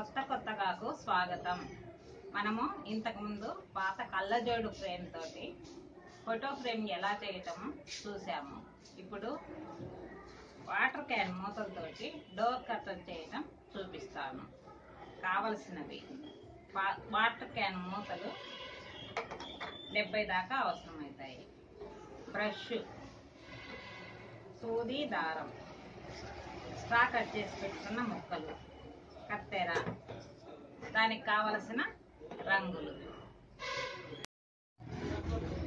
కొత్తగాకు స్వాగతం. మనము ఇంతకుముందు పాత కళ్ళజోడు ఫ్రేమ్ తోటి ఫోటో ఫ్రేమ్ ఎలా చేయటము చూసాము. ఇప్పుడు వాటర్ క్యాన్ మూతలతోటి డోర్ కర్టన్ చేయటం చూపిస్తాను. కావలసినవి వాటర్ క్యాన్ మూతలు 70 దాకా అవసరమవుతాయి. బ్రష్, సూది, దారం, స్ట్రా కట్ చేసి పెట్టుకున్న ముక్కలు, కత్తెర, దానికి కావలసిన రంగులు.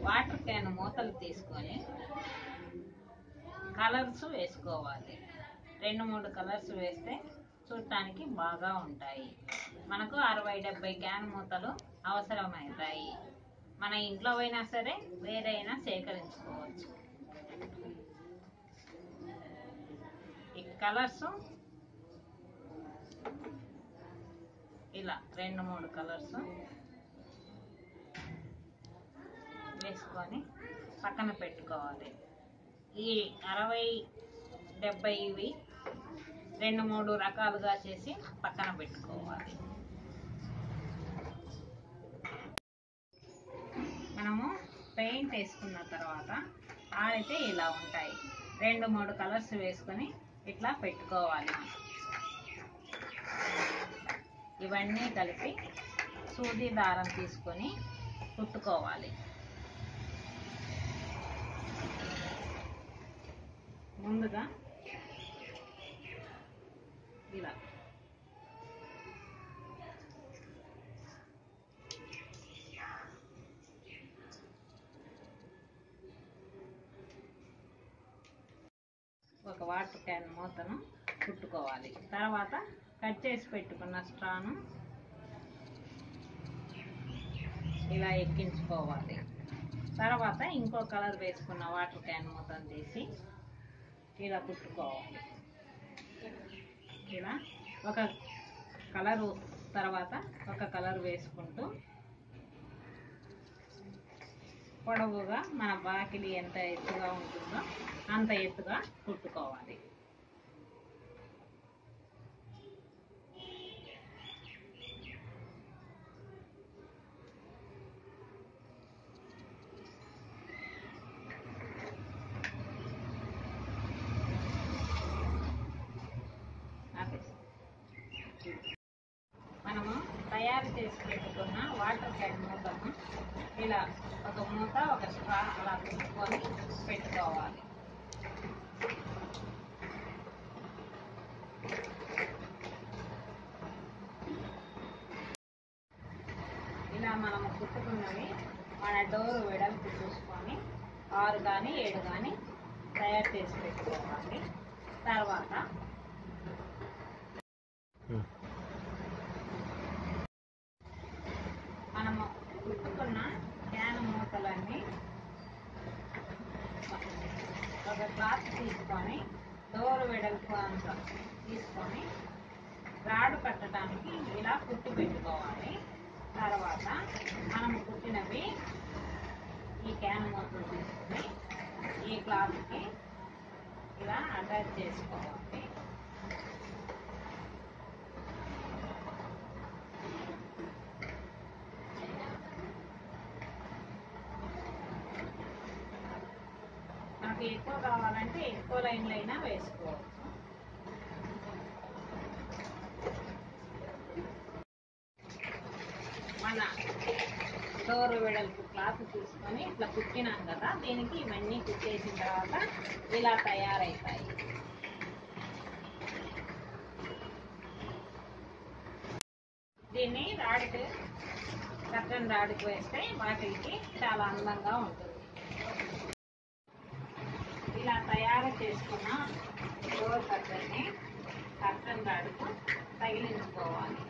వాటర్ క్యాన్ మూతలు తీసుకొని కలర్స్ వేసుకోవాలి. 2-3 కలర్స్ వేస్తే చూడటానికి బాగా ఉంటాయి. మనకు 60-70 క్యాన్ మూతలు అవసరమవుతాయి. మన ఇంట్లో అయినా సరే వేరే అయినా సేకరించుకోవచ్చు. ఈ కలర్స్ ఇలా 2-3 కలర్స్ వేసుకొని పక్కన పెట్టుకోవాలి. ఈ 60-70 ఇవి 2-3 రకాలుగా చేసి పక్కన పెట్టుకోవాలి. మనము పెయింట్ వేసుకున్న తర్వాత ఆడితే ఇలా ఉంటాయి. 2-3 కలర్స్ వేసుకొని ఇట్లా పెట్టుకోవాలి. ఇవన్నీ కలిపి సూది దారం తీసుకొని కుట్టుకోవాలి. ముందుగా ఇలా ఒక వాటర్ క్యాన్ మూతను కుట్టుకోవాలి. తర్వాత కట్ చేసి పెట్టుకున్న స్ట్రాను ఇలా ఎక్కించుకోవాలి. తర్వాత ఇంకో కలర్ వేసుకున్న వాటర్ క్యాన్ మూతను తీసి ఇలా కుట్టుకోవాలి. ఇలా ఒక కలరు తర్వాత ఒక కలర్ వేసుకుంటూ పొడవుగా మన బాకిలి ఎంత ఎత్తుగా ఉంటుందో అంత ఎత్తుగా కుట్టుకోవాలి. మనము తయారు చేసి పెట్టుకున్న వాటర్ క్యాన్ మూతను ఇలా ఒక మూత ఒక స్ట్రా అలా పెట్టుకొని పెట్టుకోవాలి. ఇలా మనము కుట్టుకున్నవి మన డోరు వెడల్పు చూసుకొని 6 కానీ 7 కానీ తయారు చేసి పెట్టుకోవాలి. తర్వాత మనము కుట్టుకున్న క్యాన్ మూతలన్నీ ఒక క్లాత్ తీసుకొని డోరు వెడల్పు అంత తీసుకొని రాడు కట్టడానికి ఇలా కుట్టి పెట్టుకోవాలి. తర్వాత మనము కుట్టినవి ఈ క్యాన్ మూతలు తీసుకొని ఈ క్లాత్కి ఇలా అటాచ్ చేసుకోవాలి. మనకు ఎక్కువ కావాలంటే ఎక్కువ లైన్లు అయినా వేసుకోవచ్చు. మన డోరు వెడల్పు క్లాత్ తీసుకొని ఇట్లా కుట్టినాం కదా, దీనికి ఇవన్నీ కుట్టేసిన తర్వాత ఇలా తయారవుతాయి. దీన్ని రాడుకి కర్టన్ రాడుకి వేస్తే వాటికి చాలా అందంగా ఉంటుంది. ఇలా తయారు చేసుకున్న డోర్ కర్టన్ని కర్టన్ రాడుకు తగిలించుకోవాలి.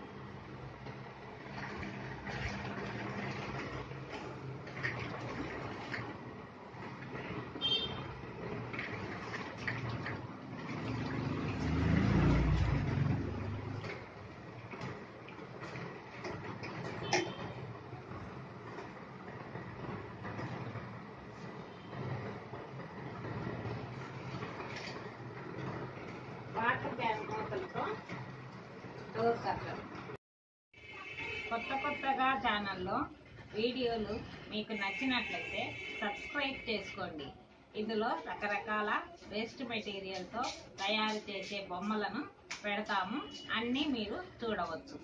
వాటర్ క్యాన్ మూతలతో డోర్ కర్టన్ కొత్తగా ఛానల్లో వీడియోలు మీకు నచ్చినట్లయితే సబ్స్క్రైబ్ చేసుకోండి. ఇందులో రకరకాల వేస్ట్ మెటీరియల్తో తయారు చేసే బొమ్మలను పెడతాము, అన్నీ మీరు చూడవచ్చు.